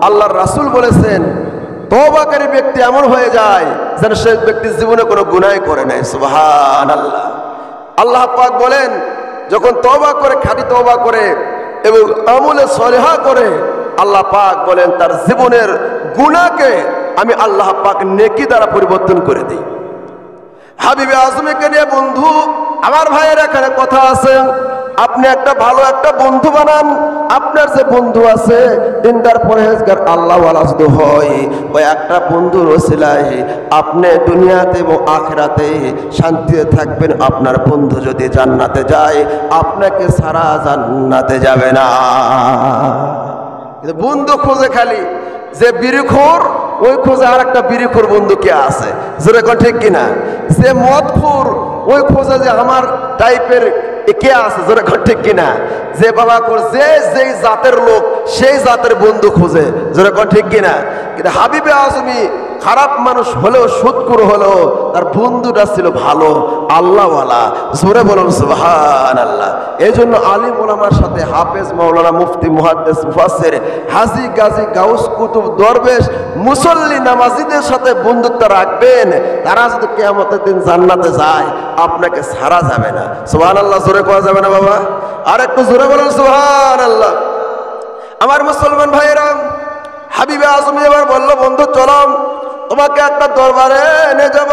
আল্লাহর রাসূল বলেছেন, তওবাকারী ব্যক্তি এমন হয়ে যায় যেন সে ব্যক্তি জীবনে কোনো গুনাহ করে নাই। সুবহানাল্লাহ। আল্লাহ পাক বলেন, যখন তওবা করে, খাঁটি তওবা করে এবং আমলে সলিহা করে, আল্লাহ পাক বলেন তার জীবনের গুনাহকে আমি আল্লাহ পাক নেকি দ্বারা পরিবর্তন করে দিই। হাবিবে আজমিকে নিয়ে বন্ধু আমার ভাইয়ের এখানে কথা আছে, আপনি একটা ভালো একটা বন্ধু বানান। আপনার যে বন্ধু আছে দিনদার পরহেজগার আল্লাহওয়ালা যদি হয়, ওই একটা বন্ধুর ওসিলায় আপনি দুনিয়াতে এবং আখিরাতে শান্তিতে থাকবেন। আপনার বন্ধু যদি জান্নাতে যায়, আপনাকে সারা জান্নাতে যাবে না। বন্ধু খোঁজে খালি যে বিড়িখোর, ওই খোঁজে আর একটা বিড়িখোর বন্ধু কে আছে, জোরে কোন ঠিক কিনা? যে মদখোর, ওই খোঁজে যে আমার টাইপের কে আছে, জোরে কোন ঠিক কিনা? যে বাবা যে যেই জাতের লোক সেই জাতের বন্ধু খোঁজে, জোরে কোন ঠিক কিনা? কিন্তু হাবিবে আজমি খারাপ মানুষ হলেও, সুদখোর হলেও, তার বন্ধুটা ছিল ভালো, আল্লাহওয়ালা। জোরে বলুন সুবহানাল্লাহ। এই জন্য আলিম ওলামার সাথে হাফেজ, মাওলানা, মুফতি, মুহাদ্দিস, মুফাসসির, হাজী, গাজী, গাউস, কুতুব, দরবেশ, মুসল্লি, নামাজিদের সাথে বন্ধুত্ব রাখবেন। তারা যদি কিয়ামতের দিন জান্নাতে যায়, আপনাকে ছাড়া যাবে না। সুবহানাল্লাহ। জোরে কোয়া যাবে না বাবা? আর একটু জোরে বলুন সুবহানাল্লাহ। আমার মুসলমান ভাইয়েরা, হাবিবে আজমি এবার বলল, বন্ধু চলো, তোমাকে একটা দরবারে এনে যাব,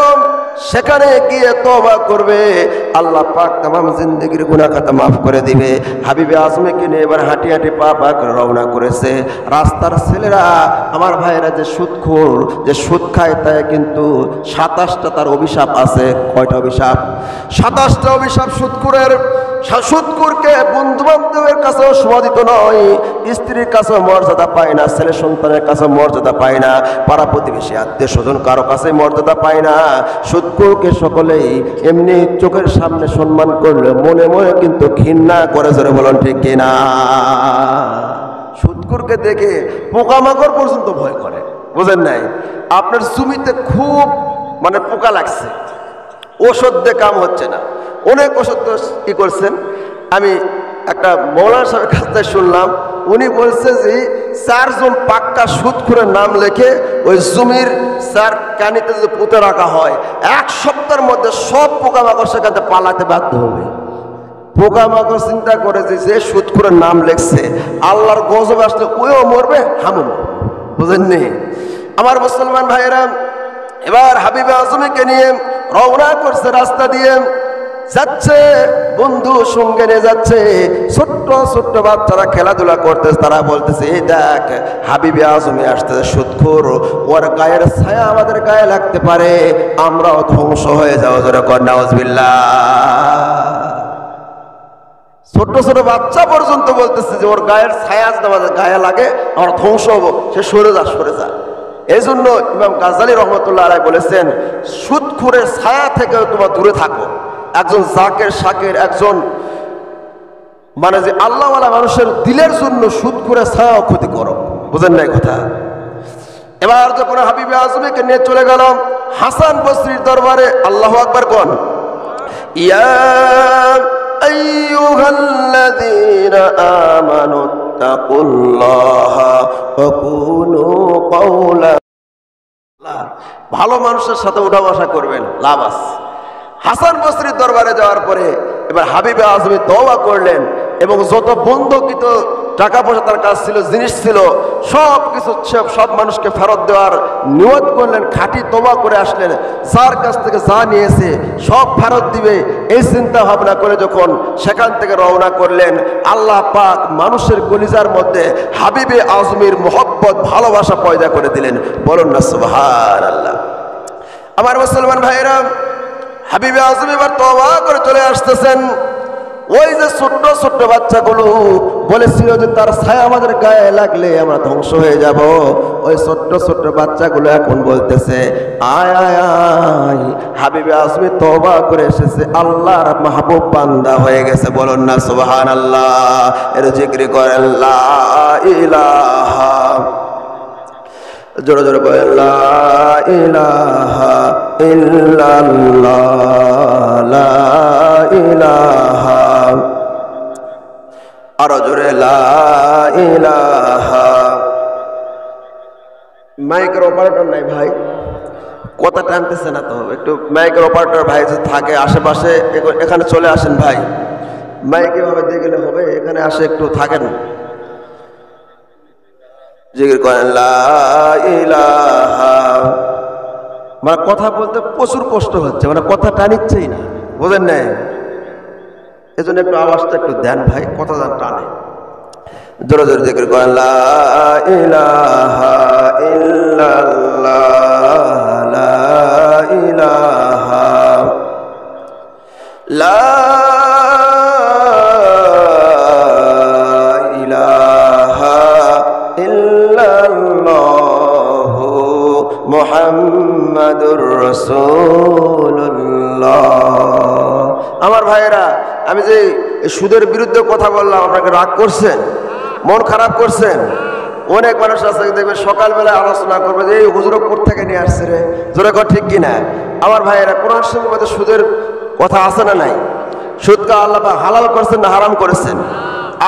সেখানে গিয়ে তওবা করবে, আল্লাহ পাক তামাম জিন্দেগির গুনাহ খাতা মাফ করে দিবে। হাবিবে আজমিকে নিয়ে এবার হাঁটি হাঁটি পা পা করে রওনা করেছে। রাস্তার ছেলেরা, আমার ভাইয়েরা, যে সুদখোর, যে সুদ খায়, তাই কিন্তু 27টা তার অভিশাপ আছে। কয়টা অভিশাপ? 27টা অভিশাপ সুদখোরের। সুদখোরকে বন্ধু বান্ধবের কাছেও সমাদিত নয়, স্ত্রীর কাছেও মর্যাদা পায় না, ছেলে সন্তানের কাছেও মর্যাদা পায় না, পাড়া প্রতিবেশী আত্মীয় স্বজন কারো কাছে মর্যাদা পায় না। সুদখোরকে সকলেই এমনি চোখের সামনে সম্মান করলে মনে মনে কিন্তু ঘৃণা করে, জোরে বলুন ঠিক কিনা? সুদখোরকে দেখে পোকামাকড় পর্যন্ত ভয় করে, বুঝেন নাই? আপনার জমিতে খুব পোকা লাগছে, ওষুধ দিয়ে কাম হচ্ছে না, অনেক ওষুধ কি করছেন। আমি একটা মৌলানা সাহেবের কাছ থেকে শুনলাম, উনি বলছে যে 4 জন পাক্কা সুদখোরের নাম লেখে ওই জমির 4 কানিতে যে পুঁতে রাখা হয়, 1 সপ্তাহের মধ্যে সব পোকামাকড় সেখান থেকে পালাতে বাধ্য হবে। পোকামাকড় চিন্তা করে যে সুদখোরের নাম লেখছে, আল্লাহর গজব আসলে ওইও মরবে, হামও মরবে, বুঝেননি? আমার মুসলমান ভাইয়েরা, এবার হাবিবে আজমিকে নিয়ে রওনা করছে, রাস্তা দিয়ে যাচ্ছে, বন্ধু সঙ্গে নিয়ে যাচ্ছে। ছোট্ট ছোট্ট বাচ্চারা খেলাধুলা করতেছে, তারা বলতেছে, এই দেখ হাবিবে আজমি আসতেছে, সুদখোর, ওর গায়ের ছায়া আমাদের গায়ে লাগতে পারে, আমরাও ধ্বংস হয়ে যাও, জোরে কর নাউজুবিল্লাহ। ছোট্ট ছোট বাচ্চা পর্যন্ত বলতেছে যে ওর গায়ের ছায়া যদি আমাদের গায়ে লাগে, আমরা ধ্বংস হবো, সে সরে যা, সরে যা। এই জন্য ইমাম গাজ্জালী রহমতুল্লাহ আলাইহি বলেছেন, সুদখোরের ছায়া থেকে তোমরা দূরে থাকো। একজন জাকের শাকের, একজন যে আল্লাহওয়ালা মানুষের দিলের জন্য সুদখোরের ছায়াও ক্ষতি করো, বুঝেন না এই কথা? এবার যখন হাবিবে আজমিকে নিয়ে চলে গেল হাসান বসরির দরবারে, আল্লাহু আকবার কোন। ইয়া আইয়ুহাল্লাযীনা আমানু তাকুল্লাহা ওয়া কুনু কাওলা। ভালো মানুষের সাথে উঠা বসা করবেন, লাভ আছে। হাসান বসরির দরবারে যাওয়ার পরে এবার হাবিবে আজমি তওবা করলেন, এবং যত বন্ধকিত টাকা পয়সা তার কাছে ছিল, জিনিস ছিল, সব কিছু সব মানুষকে ফেরত দেওয়ার নিয়ত করলেন। খাঁটি তওবা করে আসলেন, যার কাছ থেকে যা নিয়েছে সব ফেরত দিবে, এই চিন্তা ভাবনা করে যখন সেখান থেকে রওনা করলেন, আল্লাহ পাক মানুষের কলিজার মধ্যে হাবিবে আজমির মহব্বত, ভালোবাসা পয়দা করে দিলেন। বলুন না সুবহানাল্লাহ। আমার মুসলমান ভাইরা, হাবিবে আজমি এবার তওবা করে চলে আসতেছেন। ওই যে ছোট্ট ছোট্ট বাচ্চাগুলো বলেছিল যে তার ছায়া আমাদের গায়ে লাগলে আমরা ধ্বংস হয়ে যাব, ওই ছোট্ট ছোট্ট বাচ্চাগুলো এখন বলতেছে, আয় আয় আয়, হাবিবে আজমি তওবা করে এসেছে, আল্লাহর মাহবুব বান্দা হয়ে গেছে। বলুন না সুবহানাল্লাহ। এর জিকির করেন, লা ইলাহা, জোরে জোরে বলেন, লা ইলাহা ইল্লাল্লাহ, লা ইলাহা, আরো জোরে, লা ইলাহা। মাইকের অপারেটর নাই ভাই, কথা টানতেছে না তো, একটু মাইকের অপারেটর ভাই যদি থাকে আশেপাশে, এখানে চলে আসেন ভাই, মাইকে ভাবে দিয়ে গেলে হবে, এখানে আসে একটু থাকেন, জিকির করেন, লা ইলাহা। কথা বলতে প্রচুর কষ্ট হচ্ছে, কথা টানিচ্ছেই না, বুঝেন নাই? এজন্য একটু আওয়াজটা একটু দেন ভাই, কথা যেন টানে। জোরে জোরে জিকির করেন, লা ইলাহা ইল্লাল্লাহ, লা ইলাহা, লা ইলাহা ইল্লাল্লাহ মুহাম্মাদুর রাসূলুল্লাহ। আমার ভাইয়েরা, আমি যে সুদের বিরুদ্ধে কথা বললাম, আপনাকে রাগ করছেন, মন খারাপ করছেন? অনেক মানুষ আছে দেখবে সকালবেলায় আলোচনা করবে যে এই হুজুর কোথা থেকে নিয়ে আসছে রে, জোরে কর ঠিক কিনা? আমার ভাইয়েরা, কোরআন শরীফের মধ্যে সুদের কথা আছে না নাই? সুদকে আল্লাহ পাক হালাল করেছেন না হারাম করেছেন?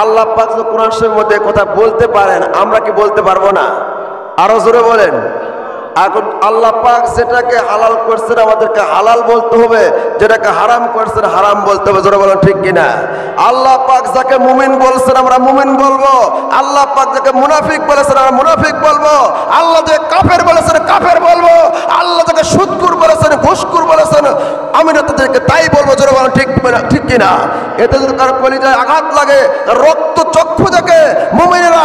আল্লাহ পাক যদি কোরআন শরীফের মধ্যে কথা বলতে পারেন, আমরা কি বলতে পারবো না? আরো জোরে বলেন। এখন আল্লাহ পাক যেটাকে হালাল করছেন আমাদেরকে হালাল বলতে হবে, যেটাকে হারাম করছেন হারাম বলতে হবে, জোরে বলেন ঠিক কিনা? আল্লাহ পাক যাকে মুমিন বলছেন আমরা মুমিন বলবো, আল্লাহ পাক যাকে মুনাফিক বলেছেন আমরা মুনাফিক বলবো, আল্লাহ যাকে কাফের বলেছেন কাফের বলবো, আল্লাহ যাকে সুদখোর বলেছেন ঘুষখোর বলেছেন আমি না তাদেরকে তাই বলবো, জোরে বলেন ঠিক কিনা? এতে যদি কারো কলিজায় আঘাত লাগে, রক্ত চক্ষু থেকে মুমিনেরা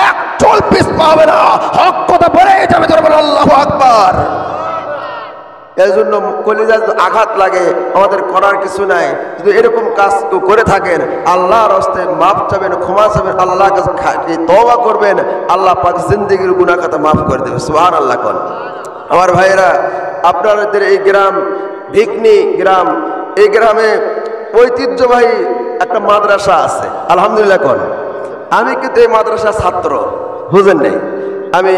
এক চুল পিছ পাবে না, হক কথা বলেই যাবে, জোরে বলেন আল্লাহু আকবার। এই জন্য কলিজায় আঘাত লাগে, আমাদের করার কিছু নাই। যদি এরকম কাজ করে থাকেন আল্লাহর হস্তে মাফ চাবেন, ক্ষমা চাবেন, আল্লাহর কাছে তওবা করবেন, আল্লাহ পাক জিন্দেগির গুনাহ খাতা মাফ করে দেবে। সুবহানাল্লাহ কোন। আমার ভাইয়েরা, আপনাদের এই গ্রাম ভিকনি গ্রাম, এই গ্রামে ঐতিহ্যবাহী একটা মাদ্রাসা আছে, আলহামদুলিল্লাহ কোন। আমি কিন্তু এই মাদ্রাসার ছাত্র, বুঝেন নাই? আমি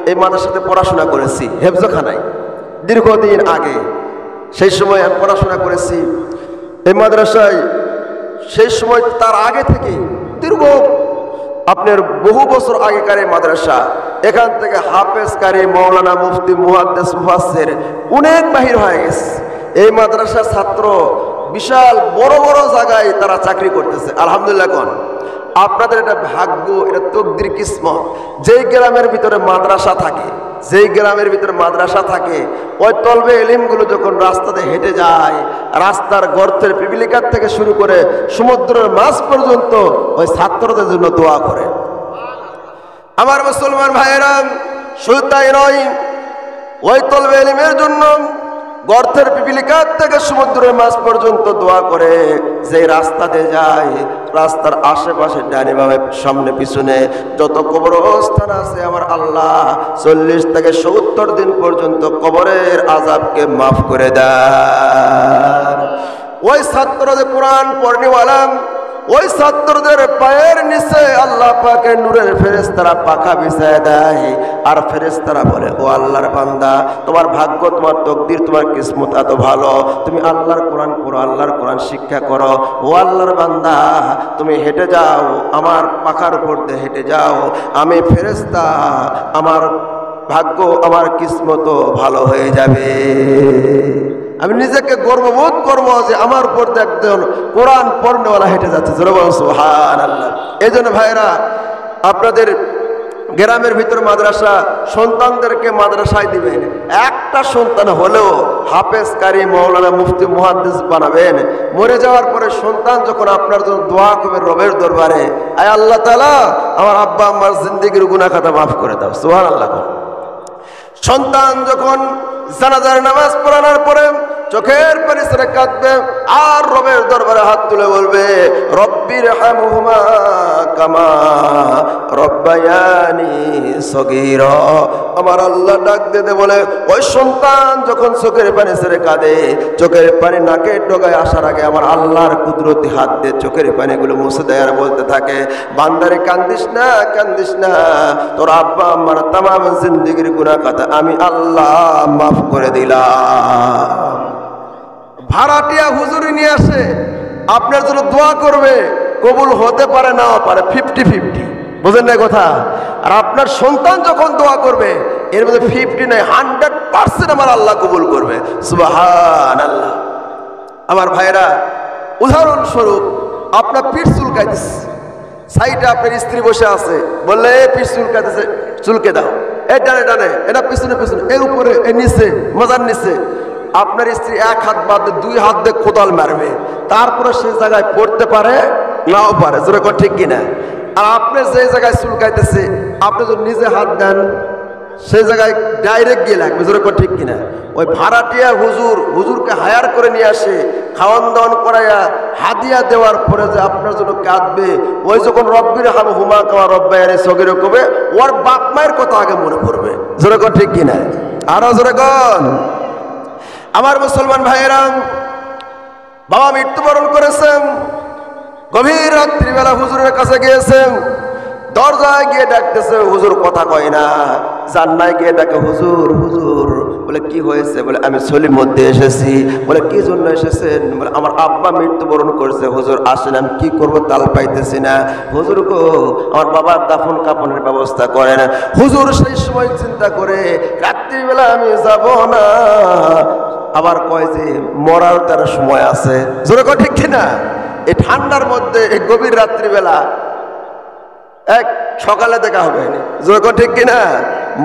এই মাদ্রাসাতে পড়াশোনা করেছি হেফজখানায় দীর্ঘদিন আগে। সেই সময় আমি পড়াশোনা করেছি এই মাদ্রাসায়। সেই সময় তার আগে থেকে দীর্ঘ আপনার বহু বছর আগেকার এই মাদ্রাসা। এখান থেকে হাফেজ কারি, মৌলানা, মুফতি, মুহাদ্দিস, মুফাসসির অনেক বাহির হয়ে গেছে। এই মাদ্রাসার ছাত্র বিশাল বড় বড় জায়গায় তারা চাকরি করতেছে, আলহামদুলিল্লাহ কোন। আপনাদের এটা ভাগ্য, এটা তকদির, কিসমত। যেই গ্রামের ভিতরে মাদ্রাসা থাকে, যেই গ্রামের ভিতরে মাদ্রাসা থাকে, ওই তলবে ইলমগুলো যখন রাস্তাতে হেঁটে যায়, রাস্তার গর্তের পিপিলিকার থেকে শুরু করে সমুদ্রের মাছ পর্যন্ত ওই ছাত্রদের জন্য দোয়া করে। আমার মুসলমান ভাইয়েরা, শুধু তাই নয়, ওই তলবে ইলমের জন্য গর্তের পিপিলিকার থেকে সমুদ্রের মাছ পর্যন্ত দোয়া করে। যে রাস্তাতে যায়, রাস্তার আশেপাশে ডানে বামে সামনে পিছনে যত কবরস্থান আছে, আমার আল্লাহ 40 থেকে 70 দিন পর্যন্ত কবরের আযাবকে মাফ করে দেয়। ওই ছাত্রদের কোরআন পড়নেওয়ালা, ওই ছাত্রদের পায়ের নিচে আল্লাহ পাকের নূরের ফেরেশতারা পাখা বিছায় দেয়। আর ফেরেশতারা বলে, ও আল্লাহর বান্দা, তোমার ভাগ্য, তোমার তকদির, তোমার কিসমত এত ভালো, তুমি আল্লাহর কোরআন পড়ো, আল্লাহর কোরআন শিক্ষা করো। ও আল্লাহর বান্দা, তুমি হেঁটে যাও, আমার পাখার উপর দিয়ে হেঁটে যাও, আমি ফেরেশতা, আমার ভাগ্য, আমার কিসমত ভালো হয়ে যাবে। আমি নিজেকে গর্ববোধ করবো যে আমার উপর একজন কোরআন পড়নেওয়ালা হেঁটে যাচ্ছে, সুবহানাল্লাহ। এই জন্য ভাইরা, আপনাদের গ্রামের ভিতর মাদ্রাসা, সন্তানদেরকে মাদ্রাসায় দিবেন। একটা সন্তান হলেও হাফেজ কারি, মৌলানা, মুফতি, মুহাদ্দিস বানাবেন। মরে যাওয়ার পরে সন্তান যখন আপনার জন্য দোয়া করবে রবের দরবারে, আয় আল্লাহ তাআলা, আমার আব্বা আমার জিন্দেগির গুনাহ খাতা মাফ করে দাও, সুবহানাল্লাহ। সন্তান যখন জানাজার নামাজ পড়ানোর পরে চোখের পানি ছেড়ে কাঁদবে আর রবের দরবারে হাত তুলে বলবে, রব্বির হামহুমা কামা রব্বায়ানি সগীরা। আমার আল্লাহ ডাক দিতে বলে, ওই সন্তান যখন চোখের পানি ছেড়ে কাঁদে, চোখের পানি নাকে ডগায় আসার আগে আমার আল্লাহর কুদরতি হাত দিয়ে চোখের পানিগুলো মুছে দেয় আর বলতে থাকে, বান্দারে কান্দিস না, কান্দিস না, তোর আব্বা আমার তামাম জিন্দেগির গুনাহ খাতা আমি আল্লাহ মাফ করে দিলাম। ভাড়াটিয়া হুজুরি নিয়ে আসে, আপনার জন্য দোয়া করবে, কবুল হতে পারে নাও পারে, 50-50, বুঝেন না কথা? আর আপনার সন্তান যখন দোয়া করবে, এর মধ্যে 50 নয়, 100% আমার আল্লাহ কবুল করবে, সুবহানাল্লাহ। আমার ভাইরা, উদাহরণস্বরূপ আপনার পিঠ চুলকাইতেছে, সাইডে আপনার স্ত্রী বসে আছে, বললে পিঠ চুলকাইতেছে, চুলকে দাও, এই ডানে ডানে, এটা পিছনে পিছনে, এর উপরে, এর নিচে, মাজার নিচে, আপনার স্ত্রী এক হাত বাদ দিয়ে 2 হাত দিয়ে কোদাল মারবে, তারপরে সেই জায়গায় পড়তে পারে নাও পারে, যেরকম ঠিক কিনা? আর আপনি যে জায়গায় চুলকাইতেছে আপনি যদি নিজে হাত দেন সেই জায়গায় ডাইরেক্ট গিয়ে লাগবে, যেরকম ঠিক কিনা? ওই ভাড়াটিয়া হুজুরকে হায়ার করে নিয়ে আসে, খাওয়ান দাওয়ান করাইয়া হাদিয়া দেওয়ার পরে যে আপনার জন্য কাঁদবে, ওই যখন রব্বির হামহুমা কামা রব্বায়ানি সগীরা কবে, ওর বাপ মায়ের কথা আগে মনে পড়বে, যেরকম ঠিক কিনা? আরো যেরকম আমার মুসলমান ভাইয়েরা, বাবা মৃত্যুবরণ করেছেন, গভীর রাত্রিবেলা হুজুরের কাছে গিয়েছেন, দরজায় গিয়ে ডাকতেছে, হুজুর কথা কয় না, জান্নায় গিয়ে ডাকে, হুজুর হুজুর। বলে কি হয়েছে? বলে আমি সলির মধ্যে এসেছি। বলে কি জন্য এসেছেন? বলে আমার আব্বা মৃত্যুবরণ করেছে, হুজুর আসেন, আমি কি করবো তাল পাইতেছি না। হুজুর গো, আমার বাবার দাফন কাফনের ব্যবস্থা করেন। হুজুর সেই সময় চিন্তা করে, রাত্রিবেলা আমি যাব না, আবার কয় যে মরার তার সময় আছে, জোরে কয় ঠিক কিনা? এই ঠান্ডার মধ্যে, এই গভীর রাত্রিবেলা এক সকালে দেখা হবে, যখন ঠিক কিনা?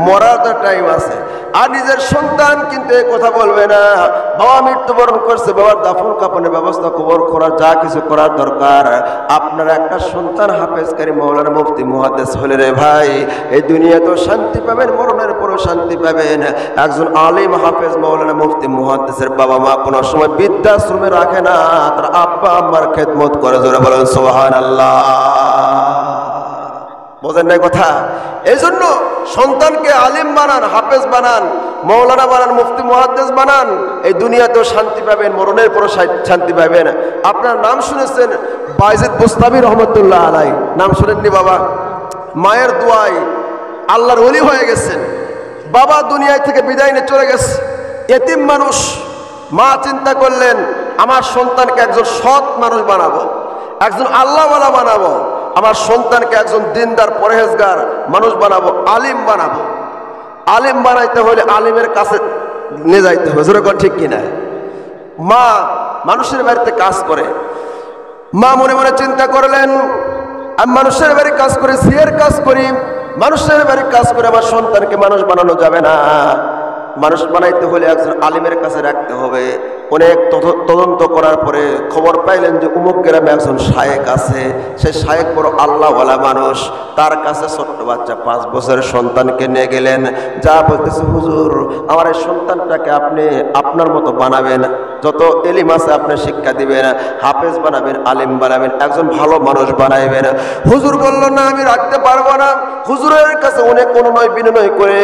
মরার তো টাইম আছে। আর নিজের সন্তান কিন্তু এই কথা বলবে না, বাবা মৃত্যুবরণ করছে, বাবার দাফন কাফনের ব্যবস্থা কবর করার যা কিছু করার দরকার, আপনার একটা সন্তান হাফেজকারী মাওলানা মুফতি মুহাদ্দিস হলে রে ভাই, এই দুনিয়াতেও শান্তি পাবেন, মরণের পরও শান্তি পাবেন। একজন আলিম হাফেজ মাওলানা মুফতি মুহাদ্দিসের বাবা মা কোনো সময় বৃদ্ধাশ্রমে রাখে না, তার আব্বা আম্মার খেদমত করে, জোরে বলেন সুবহানাল্লাহ। বোঝেন নাই কথা? এই জন্য সন্তানকে আলিম বানান, হাফেজ বানান, মৌলানা বানান, মুফতি মুহাদ্দিস বানান, এই দুনিয়াতেও শান্তি পাবেন, মরণের পরও শান্তি পাবেন। আপনার নাম শুনেছেন বাইজিদ বুস্তামি রহমতুল্লাহ আলাই, নাম শুনেননি বাবা? মায়ের দোয়ায় আল্লাহর ওলি হয়ে গেছেন, বাবা দুনিয়া থেকে বিদায় নিয়ে চলে গেছে, এতিম মানুষ। মা চিন্তা করলেন, আমার সন্তানকে একজন সৎ মানুষ বানাবো, একজন আল্লাহওয়ালা বানাবো, আমার সন্তানকে একজন দিনদার পরহেজগার মানুষ বানাবো, আলিম বানাবো। আলিম বানাইতে হলে আলিমের কাছে নিয়ে যাইতে হবে, যেরকম ঠিক কিনা? মা মানুষের বাড়িতে কাজ করে, মা মনে মনে চিন্তা করলেন, আমি মানুষের বাড়ি কাজ করি, সিয়ের কাজ করি, মানুষের বাড়ি কাজ করে আমার সন্তানকে মানুষ বানানো যাবে না, মানুষ বানাইতে হলে একজন আলিমের কাছে রাখতে হবে। অনেক তদন্ত করার পরে খবর পাইলেন যে অমুক গ্রামে একজন শায়েক আছে, সেই শায়েক বড় আল্লাহওয়ালা মানুষ, তার কাছে ছোট্ট বাচ্চা 5 বছরের সন্তানকে নিয়ে গেলেন, যা বলতেছে, হুজুর আমার এই সন্তানটাকে আপনি আপনার মতো বানাবেন, যত এলিম আছে আপনি শিক্ষা দিবেন, হাফেজ বানাবেন, আলিম বানাবেন, একজন ভালো মানুষ বানাইবেন। হুজুর বলল না, আমি রাখতে পারবো না। হুজুরের কাছে অনেক অনুনয় বিনয় করে